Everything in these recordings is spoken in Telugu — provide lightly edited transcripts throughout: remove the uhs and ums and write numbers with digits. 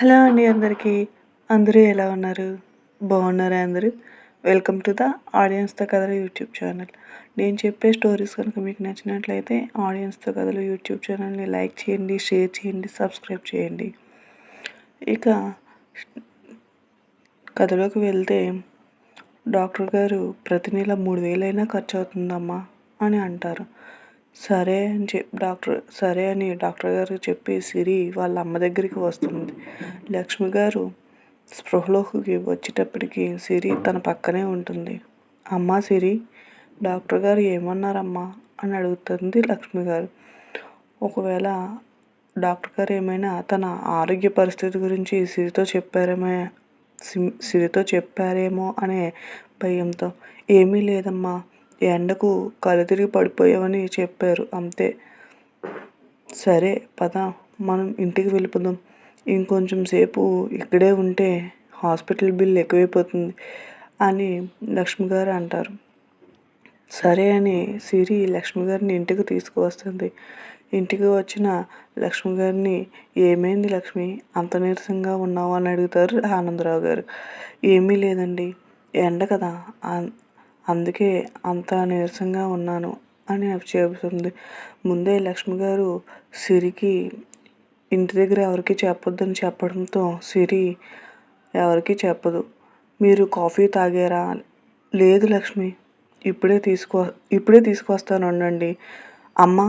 హలో అండి అందరికీ. అందరూ ఎలా ఉన్నారు? బాగున్నారా అందరూ? వెల్కమ్ టు ద ఆడియన్స్‌తో కథలు యూట్యూబ్ ఛానల్. నేను చెప్పే స్టోరీస్ కనుక మీకు నచ్చినట్లయితే ఆడియన్స్‌తో కథలు యూట్యూబ్ ఛానల్‌ని లైక్ చేయండి, షేర్ చేయండి, సబ్స్క్రైబ్ చేయండి. ఇక కథలోకి వెళ్తే డాక్టర్ గారు ప్రతి నెల 3,000 అయినా ఖర్చు అవుతుందమ్మా అని అంటారు. సరే అని డాక్టర్ గారు చెప్పి సిరి వాళ్ళ అమ్మ దగ్గరికి వస్తుంది. లక్ష్మి గారు స్పృహలోకి వచ్చేటప్పటికి సిరి తన పక్కనే ఉంటుంది. అమ్మా సిరి, డాక్టర్ గారు ఏమన్నారమ్మా అని అడుగుతుంది లక్ష్మి గారు. ఒకవేళ డాక్టర్ గారు ఏమైనా తన ఆరోగ్య పరిస్థితి గురించి సిరితో చెప్పారేమో అనే భయంతో, ఏమీ లేదమ్మా, ఎండకు కళ్ళు తిరిగి పడిపోయావని చెప్పారు అంతే. సరే పద, మనం ఇంటికి వెళ్ళిపోదాం. ఇంకొంచెం సేపు ఇక్కడే ఉంటే హాస్పిటల్ బిల్ ఎక్కువైపోతుంది అని లక్ష్మి గారు అంటారు. సరే అని సిరి లక్ష్మి గారిని ఇంటికి తీసుకువస్తుంది. ఇంటికి వచ్చిన లక్ష్మి గారిని, ఏమైంది లక్ష్మి, అంత నీరసంగా ఉన్నావు అని అడుగుతారు ఆనందరావు గారు. ఏమీ లేదండి, ఎండ కదా, అందుకే అంత నీరసంగా ఉన్నాను అని చెబుతుంది. ముందే లక్ష్మి గారు సిరికి ఇంటి దగ్గర ఎవరికి చెప్పొద్దని చెప్పడంతో సిరి ఎవరికి చెప్పదు. మీరు కాఫీ తాగారా? లేదు లక్ష్మి, ఇప్పుడే తీసుకొస్తాను ఉండండి. అమ్మ,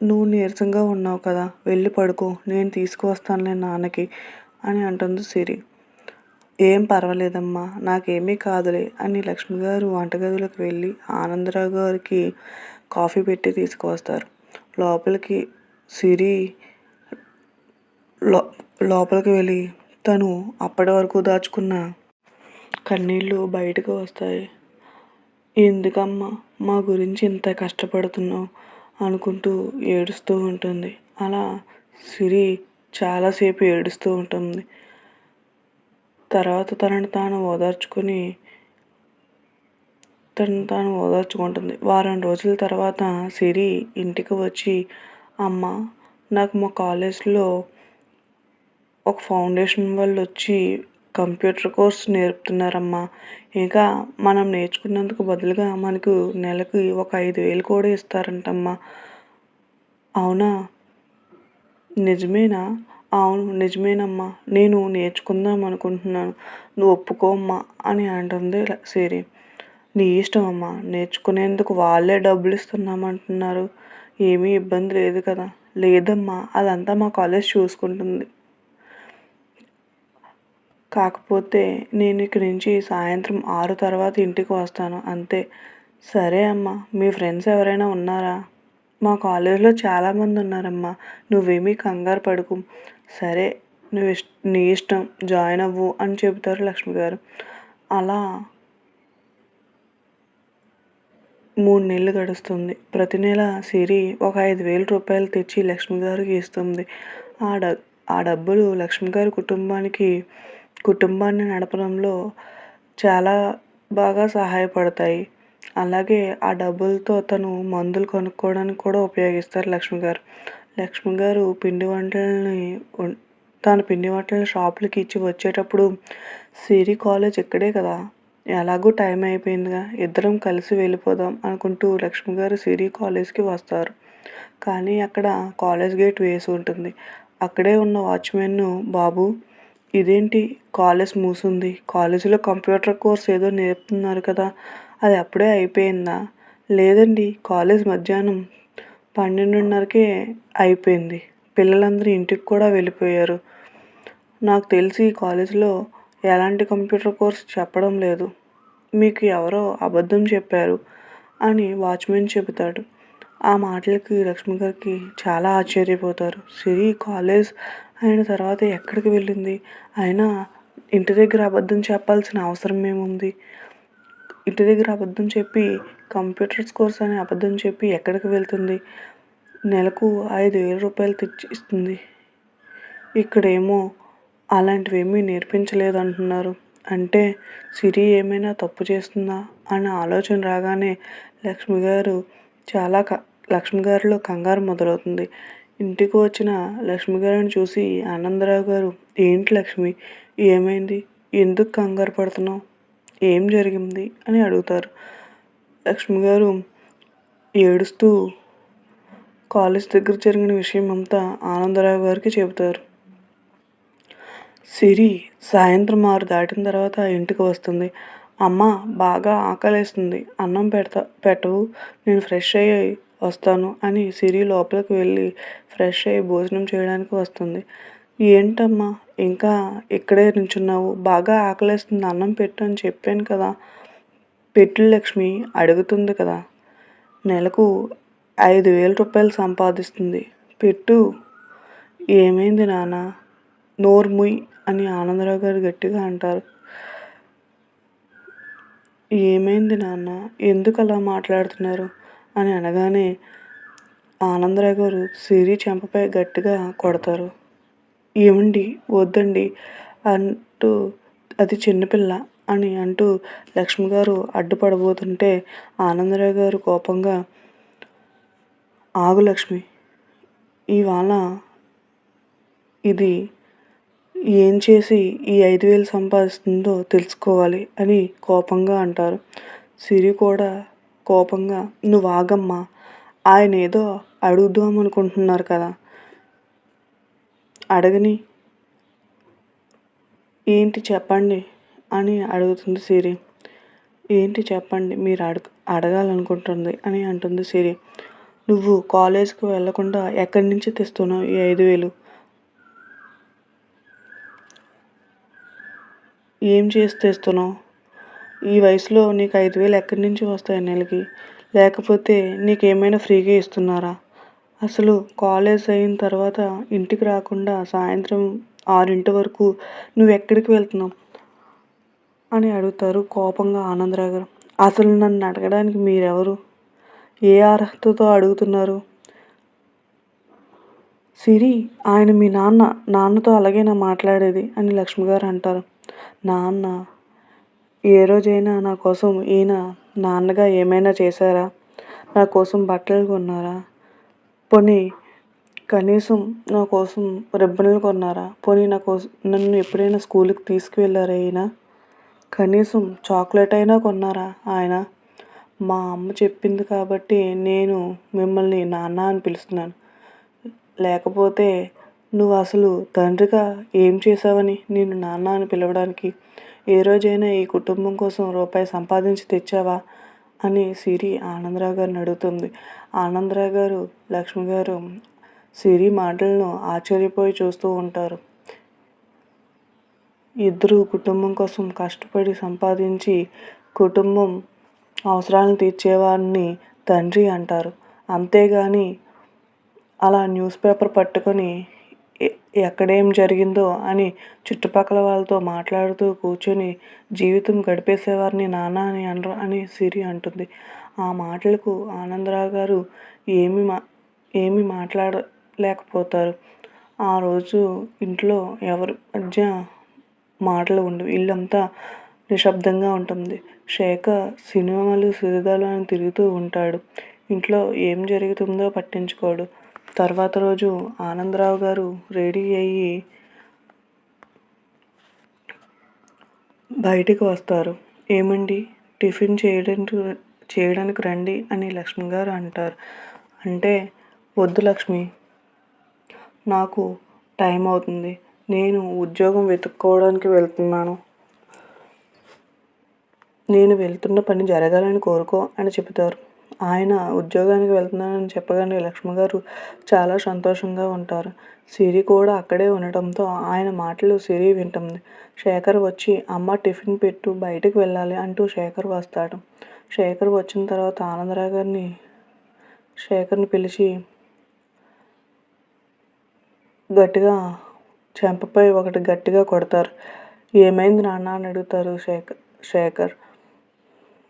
నువ్వు నీరసంగా ఉన్నావు కదా, వెళ్ళి పడుకో, నేను తీసుకువస్తానులే నాన్నకి అని అంటుంది సిరి. ఏం పర్వాలేదమ్మా, నాకేమీ కాదులే అని లక్ష్మి గారు వంటగదిలోకి వెళ్ళి ఆనందరావు గారికి కాఫీ పెట్టి తీసుకువస్తారు. సిరి లోపలికి వెళ్ళి తను అప్పటి వరకు దాచుకున్న కన్నీళ్ళు బయటకు వస్తాయి. ఎందుకమ్మా మా గురించి ఇంత కష్టపడుతున్నావు అనుకుంటూ ఏడుస్తూ ఉంటుంది. అలా సిరి చాలాసేపు ఏడుస్తూ ఉంటుంది. తర్వాత తనను తాను ఓదార్చుకుంటుంది. వారం రోజుల తర్వాత సిరి ఇంటికి వచ్చి, అమ్మ, నాకు మా కాలేజ్లో ఒక ఫౌండేషన్ వాళ్ళు వచ్చి కంప్యూటర్ కోర్స్ నేర్పుతున్నారమ్మా. ఇంకా మనం నేర్చుకున్నందుకు బదులుగా మనకు నెలకు ఒక 5,000 కూడా ఇస్తారంటమ్మా. అవునా, నిజమేనా? అవును నిజమేనమ్మా, నేను నేర్చుకుందాం అనుకుంటున్నాను, నువ్వు ఒప్పుకోమ్మా అని అంటుంది సిరి. నీ ఇష్టం అమ్మా, నేర్చుకునేందుకు వాళ్ళే డబ్బులు ఇస్తున్నామంటున్నారు, ఏమీ ఇబ్బంది లేదు కదా. లేదమ్మా, అదంతా మా కాలేజ్ చూసుకుంటుంది. కాకపోతే నేను ఇక్కడి నుంచి సాయంత్రం 6 తర్వాత ఇంటికి వస్తాను అంతే. సరే అమ్మా, మీ ఫ్రెండ్స్ ఎవరైనా ఉన్నారా? మా కాలేజీలో చాలామంది ఉన్నారమ్మా, నువ్వేమీ కంగారు పడకు. సరే, నీ ఇష్టం, జాయిన్ అవ్వు అని చెబుతారు లక్ష్మి గారు. అలా 3 నెలలు గడుస్తుంది. ప్రతి నెల సిరి ఒక 5,000 రూపాయలు తెచ్చి లక్ష్మి గారికి ఇస్తుంది. ఆ డబ్బులు లక్ష్మి గారి కుటుంబాన్ని నడపడంలో చాలా బాగా సహాయపడతాయి. అలాగే ఆ డబ్బులతో తను మందులు కొనుక్కోవడానికి కూడా ఉపయోగిస్తారు లక్ష్మి గారు. లక్ష్మి గారు పిండి వంటల షాపులకి ఇచ్చి వచ్చేటప్పుడు, సిరి కాలేజ్ ఇక్కడే కదా, ఎలాగో టైం అయిపోయిందిగా, ఇద్దరం కలిసి వెళ్ళిపోదాం అనుకుంటూ లక్ష్మి గారు సిరి కాలేజ్కి వస్తారు. కానీ అక్కడ కాలేజ్ గేట్ వేసి ఉంటుంది. అక్కడే ఉన్న వాచ్మెన్, బాబు, ఇదేంటి కాలేజ్ మూసుంది, కాలేజీలో కంప్యూటర్ కోర్స్ ఏదో నేర్పుతున్నారు కదా, అది అప్పుడే అయిపోయిందా? లేదండి, కాలేజ్ మధ్యాహ్నం 12:30కే అయిపోయింది, పిల్లలందరూ ఇంటికి కూడా వెళ్ళిపోయారు. నాకు తెలిసి కాలేజీలో ఎలాంటి కంప్యూటర్ కోర్స్ చెప్పడం లేదు, మీకు ఎవరో అబద్ధం చెప్పారు అని వాచ్మెన్ చెబుతాడు. ఆ మాటలకి లక్ష్మి గారికి చాలా ఆశ్చర్యపోతారు. సిరి కాలేజ్ అయిన తర్వాత ఎక్కడికి వెళ్ళింది? అయినా ఇంటి దగ్గర అబద్ధం చెప్పాల్సిన అవసరం ఏముంది? ఇంటి దగ్గర అబద్ధం చెప్పి కంప్యూటర్స్ కోర్స్ అని అబద్ధం చెప్పి ఎక్కడికి వెళ్తుంది? నెలకు 5,000 రూపాయలు తెచ్చి ఇస్తుంది. ఇక్కడేమో అలాంటివేమీ నేర్పించలేదు అంటున్నారు. అంటే సిరి ఏమైనా తప్పు చేస్తుందా అన్న ఆలోచన రాగానే లక్ష్మి గారిలో కంగారు మొదలవుతుంది. ఇంటికి వచ్చిన లక్ష్మి గారిని చూసి ఆనందరావు గారు, ఏంటి లక్ష్మి, ఏమైంది, ఎందుకు కంగారు పడుతున్నావు, ఏం జరిగింది అని అడుగుతారు. లక్ష్మి గారు ఏడుస్తూ కాలేజ్ దగ్గర జరిగిన విషయం అంతా ఆనందరావు గారికి చెబుతారు. సిరి సాయంత్రం 6 దాటిన తర్వాత ఇంటికి వస్తుంది. అమ్మ, బాగా ఆకలేస్తుంది, అన్నం పెట్టవు, నేను ఫ్రెష్ అయ్యి వస్తాను అని సిరి లోపలికి వెళ్ళి ఫ్రెష్ అయ్యి భోజనం చేయడానికి వస్తుంది. ఏంటమ్మా ఇంకా ఇక్కడే నించున్నావు, బాగా ఆకలేస్తుంది, అన్నం పెట్టు అని చెప్పాను కదా. పెట్టు లక్ష్మి, అడుగుతుంది కదా. నెలకు 5,000 రూపాయలు సంపాదిస్తుంది, పెట్టు. ఏమైంది నాన్న, నోరు ముయ్ అని ఆనందరావు గారు గట్టిగా అంటారు. ఏమైంది నాన్న, ఎందుకు అలా మాట్లాడుతున్నారు అని అనగానే ఆనందరావు గారు సిరి చెంపపై గట్టిగా కొడతారు. ఏమండి, వద్దండి అంటూ, అది చిన్నపిల్ల అని అంటూ లక్ష్మి గారు అడ్డుపడబోతుంటే ఆనందరావు గారు కోపంగా, ఆగు లక్ష్మి, ఇవాళ ఇది ఏం చేసి ఈ 5,000 సంపాదిస్తుందో తెలుసుకోవాలి అని కోపంగా అంటారు. సిరి కూడా కోపంగా, నువ్వు ఆగమ్మా, ఆయన ఏదో అడుగుదామనుకుంటున్నారు కదా, అడగని, ఏంటి చెప్పండి అని అడుగుతుంది సిరి. ఏంటి చెప్పండి, మీరు అడగాలనుకుంటుంది అని అంటుంది సిరి. నువ్వు కాలేజ్కి వెళ్ళకుండా ఎక్కడి నుంచి తెస్తున్నావు ఈ 5,000? ఏం చేసి తెస్తున్నావు? ఈ వయసులో నీకు 5,000 ఎక్కడి నుంచి వస్తాయి నెలకి? లేకపోతే నీకేమైనా ఫ్రీగా ఇస్తున్నారా? అసలు కాలేజ్ అయిన తర్వాత ఇంటికి రాకుండా సాయంత్రం 6 వరకు నువ్వు ఎక్కడికి వెళ్తున్నావు అని అడుగుతారు కోపంగా ఆనందరావు గారు. అసలు నన్ను అడగడానికి మీరెవరు? ఏ అర్హతతో అడుగుతున్నారు? సిరి, ఆయన మీ నాన్నతో అలాగేనా మాట్లాడేది అని లక్ష్మి గారు అంటారు. నాన్న, ఏ రోజైనా నా కోసం ఈయన నాన్నగా ఏమైనా చేశారా? నా కోసం బట్టలు కొన్నారా? పోనీ కనీసం నా కోసం రిబ్బన్లు కొన్నారా? పోనీ నన్ను ఎప్పుడైనా స్కూల్కి తీసుకువెళ్ళారా ఈయన? కనీసం చాక్లెట్ అయినా కొన్నారా ఆయన? మా అమ్మ చెప్పింది కాబట్టి నేను మిమ్మల్ని నాన్న అని పిలుస్తున్నాను. లేకపోతే నువ్వు అసలు తండ్రిగా ఏం చేసావని నేను నాన్న అని పిలవడానికి? ఏ రోజైనా ఈ కుటుంబం కోసం రూపాయి సంపాదించి తెచ్చావా అని సిరి ఆనందరావు గారిని అడుగుతుంది. ఆనందరావు గారు, లక్ష్మి గారు సిరి మాటలను ఆశ్చర్యపోయి చూస్తూ ఉంటారు. ఇద్దరు కుటుంబం కోసం కష్టపడి సంపాదించి కుటుంబం అవసరాలను తీర్చేవారిని తండ్రి అంటారు. అంతేగాని అలా న్యూస్ పేపర్ పట్టుకొని ఎక్కడేం జరిగిందో అని చుట్టుపక్కల వాళ్ళతో మాట్లాడుతూ కూర్చొని జీవితం గడిపేసేవారిని నాన్న అని అనరు అని సిరి అంటుంది. ఆ మాటలకు ఆనందరావు గారు ఏమి మాట్లాడలేకపోతారు. ఆ రోజు ఇంట్లో ఎవరి మధ్య మాటలు ఉండవు. ఇల్లంతా నిశ్శబ్దంగా ఉంటుంది. శేఖర్ సినిమాలు సీరియాలు అని తిరుగుతూ ఉంటాడు. ఇంట్లో ఏం జరుగుతుందో పట్టించుకోడు. తర్వాత రోజు ఆనందరావు గారు రెడీ అయ్యి బయటికి వస్తారు. ఏమండి, టిఫిన్ చేయడానికి రండి అని లక్ష్మి గారు అంటారు. అంటే, వద్దు లక్ష్మి, నాకు టైం అవుతుంది, నేను ఉద్యోగం వెతుక్కోవడానికి వెళ్తున్నాను, నేను వెళ్తున్న పని జరగాలని కోరుకో అని చెబుతారు. ఆయన ఉద్యోగానికి వెళ్తున్నానని చెప్పగానే లక్ష్మి గారు చాలా సంతోషంగా ఉంటారు. సిరి కూడా అక్కడే ఉండటంతో ఆయన మాటలు సిరి వింటుంది. శేఖర్ వచ్చి, అమ్మ టిఫిన్ పెట్టు, బయటకు వెళ్ళాలి అంటూ శేఖర్ వస్తాడు. శేఖర్ వచ్చిన తర్వాత ఆనందరావు గారిని శేఖర్ని పిలిచి గట్టిగా చెంపపై ఒకటి గట్టిగా కొడతారు. ఏమైంది నాన్న అని అడుగుతారు శేఖర్.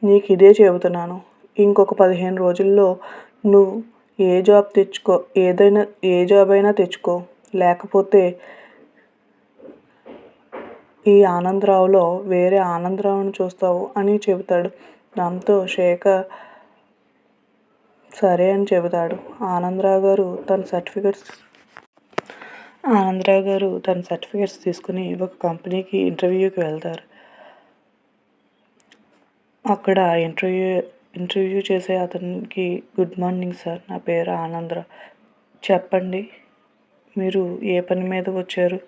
నీకు ఇదే చెబుతున్నాను, ఇంకొక 15 రోజుల్లో నువ్వు ఏ జాబ్ అయినా తెచ్చుకో, లేకపోతే ఈ ఆనందరావులో వేరే ఆనందరావుని చూస్తావు అని చెబుతాడు. దాంతో శేఖర్ సరే అని చెబుతాడు. ఆనందరావు గారు తన సర్టిఫికెట్స్ తీసుకుని ఒక కంపెనీకి ఇంటర్వ్యూకి వెళ్తారు. అక్కడ ఇంటర్వ్యూ చేసే అతనికి, గుడ్ మార్నింగ్ సార్, నా పేరు ఆనందరావు, చెప్పండి మీరు ఏ పని మీద వచ్చారు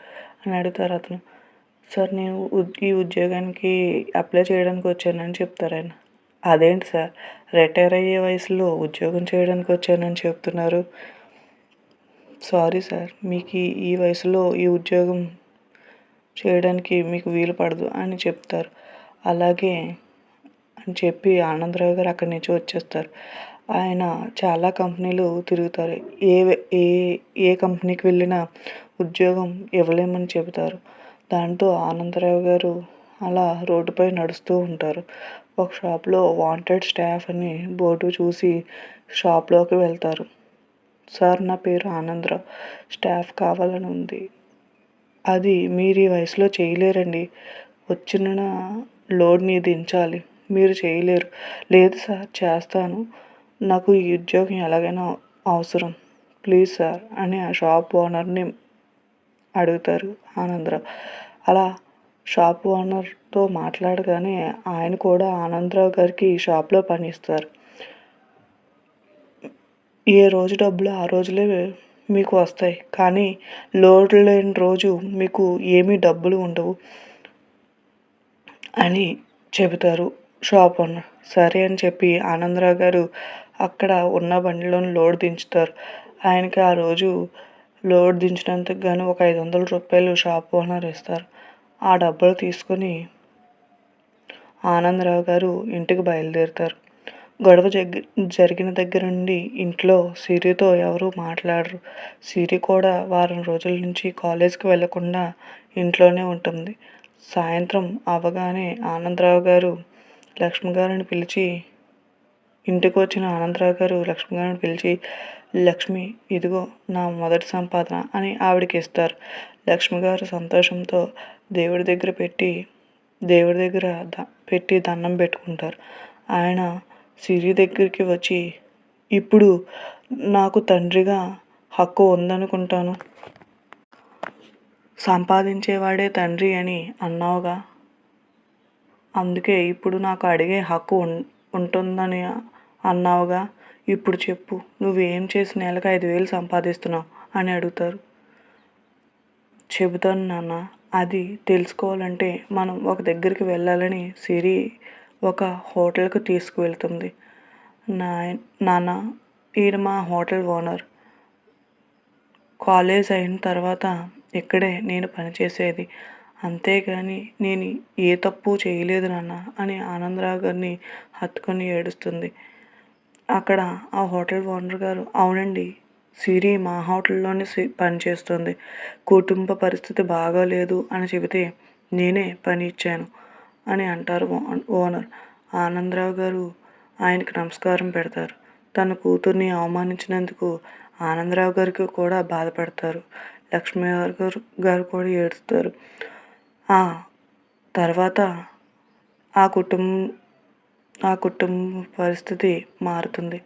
అని అడుగుతారు అతను. సార్ నేను ఈ ఉద్యోగానికి అప్లై చేయడానికి వచ్చానని చెప్తారు ఆయన. అదేంటి సార్, రిటైర్ అయ్యే వయసులో ఉద్యోగం చేయడానికి వచ్చానని చెప్తున్నారు. సారీ సార్, మీకు ఈ వయసులో ఈ ఉద్యోగం చేయడానికి మీకు వీలు పడదు అని చెప్తారు. అలాగే అని చెప్పి ఆనందరావు గారు అక్కడి నుంచి వచ్చేస్తారు. ఆయన చాలా కంపెనీలు తిరుగుతారు. ఏ కంపెనీకి వెళ్ళినా ఉద్యోగం ఇవ్వలేమని చెబుతారు. దాంతో ఆనందరావు గారు అలా రోడ్డుపై నడుస్తూ ఉంటారు. ఒక షాప్లో వాంటెడ్ స్టాఫ్ అని బోర్డు చూసి షాప్లోకి వెళ్తారు. సార్ నా పేరు ఆనందరావు, స్టాఫ్ కావాలని ఉంది. అది మీరు ఈ వయసులో చేయలేరండి, వచ్చిన లోడ్ని దించాలి, మీరు చేయలేరు. లేదు సార్ చేస్తాను, నాకు ఈ ఉద్యోగం ఎలాగైనా అవసరం, ప్లీజ్ సార్ అని ఆ షాప్ ఓనర్ని అడుగుతారు ఆనందరావు. అలా షాప్ ఓనర్తో మాట్లాడగానే ఆయన కూడా ఆనందరావు గారికి షాప్లో పని ఇస్తారు. ఏ రోజు డబ్బులు ఆ రోజులే మీకు వస్తాయి, కానీ లోడ్ లేని రోజు మీకు ఏమీ డబ్బులు ఉండవు అని చెబుతారు షాప్ ఓనర్. సరే అని చెప్పి ఆనందరావు గారు అక్కడ ఉన్న బండిలోని లోడ్ దించుతారు. ఆయనకి ఆ రోజు లోడ్ దించినందుకు గాను ఒక 500 రూపాయలు షాప్ ఓనర్ ఇస్తారు. ఆ డబ్బులు తీసుకొని ఆనందరావు గారు ఇంటికి బయలుదేరుతారు. గొడవ జరిగిన దగ్గర నుండి ఇంట్లో సిరితో ఎవరూ మాట్లాడరు. సిరి కూడా వారం రోజుల నుంచి కాలేజీకి వెళ్ళకుండా ఇంట్లోనే ఉంటుంది. సాయంత్రం అవ్వగానే ఆనందరావు గారు లక్ష్మి గారిని పిలిచి ఇంటికి వచ్చిన ఆనందరావు గారు లక్ష్మి గారిని పిలిచి, లక్ష్మి ఇదిగో నా మొదటి సంపాదన అని ఆవిడకి ఇస్తారు. లక్ష్మి గారు సంతోషంతో దేవుడి దగ్గర పెట్టి దండం పెట్టుకుంటారు. ఆయన సిరి దగ్గరికి వచ్చి, ఇప్పుడు నాకు తండ్రిగా హక్కు ఉందనుకుంటాను, సంపాదించేవాడే తండ్రి అని అన్నావుగా, అందుకే ఇప్పుడు నాకు అడిగే హక్కు ఉంటుందని అన్నావుగా, ఇప్పుడు చెప్పు, నువ్వేం చేసి నెలకు 5,000 సంపాదిస్తున్నావు అని అడుగుతారు. చెబుతాను నాన్న, అది తెలుసుకోవాలంటే మనం ఒక దగ్గరికి వెళ్ళాలని సిరి ఒక హోటల్కి తీసుకువెళ్తుంది. నాన్న, ఈయన మా హోటల్ ఓనర్, కాలేజ్ అయిన తర్వాత ఇక్కడే నేను పనిచేసేది, అంతేగాని నేను ఏ తప్పు చేయలేదు నాన్న అని ఆనందరావు గారిని హత్తుకొని ఏడుస్తుంది. అక్కడ ఆ హోటల్ ఓనర్ గారు, అవునండి, సిరి మా హోటల్లోనే పనిచేస్తుంది, కుటుంబ పరిస్థితి బాగాలేదు అని చెబితే నేనే పని ఇచ్చాను అని అంటారు ఓనర్. ఆనందరావు గారు ఆయనకి నమస్కారం పెడతారు. తన కూతుర్ని అవమానించినందుకు ఆనందరావు గారికి కూడా బాధపడతారు. లక్ష్మీ గారు కూడా ఏడుస్తారు. ఆ తర్వాత ఆ కుటుంబ పరిస్థితి మారుతుంది.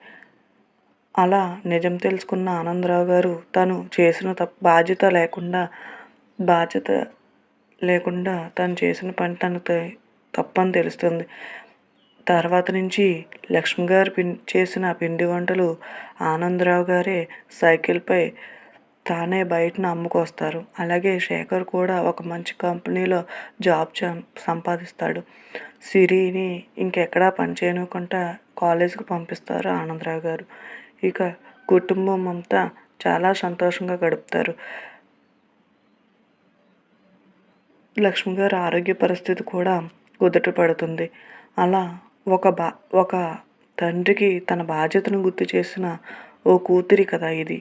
అలా నిజం తెలుసుకున్న ఆనందరావు గారు తను చేసిన బాధ్యత లేకుండా తను చేసిన పని తనకు తప్పని తెలుస్తుంది. తర్వాత నుంచి లక్ష్మి గారు చేసిన పిండి వంటలు ఆనందరావు గారే సైకిల్పై తానే బయటన అమ్ముకొస్తారు. అలాగే శేఖర్ కూడా ఒక మంచి కంపెనీలో జాబ్ సంపాదిస్తాడు. సిరిని ఇంకెక్కడా పని చేయకుండా కాలేజీకి పంపిస్తారు ఆనందరావు గారు. ఇక కుటుంబం అంతా చాలా సంతోషంగా గడుపుతారు. లక్ష్మి గారి ఆరోగ్య పరిస్థితి కూడా కుదుట పడుతుంది. అలా ఒక తండ్రికి తన బాధ్యతను గుర్తు చేసిన ఓ కూతురి కథ ఇది.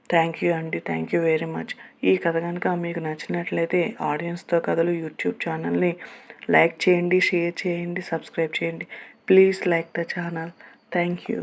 థ్యాంక్ యూ అండి, థ్యాంక్ యూ వెరీ మచ్. ఈ కథ కనుక మీకు నచ్చినట్లయితే ఆడియన్స్తో కథలు యూట్యూబ్ ఛానల్ని లైక్ చేయండి, షేర్ చేయండి, సబ్స్క్రైబ్ చేయండి. Please like the channel. Thank you.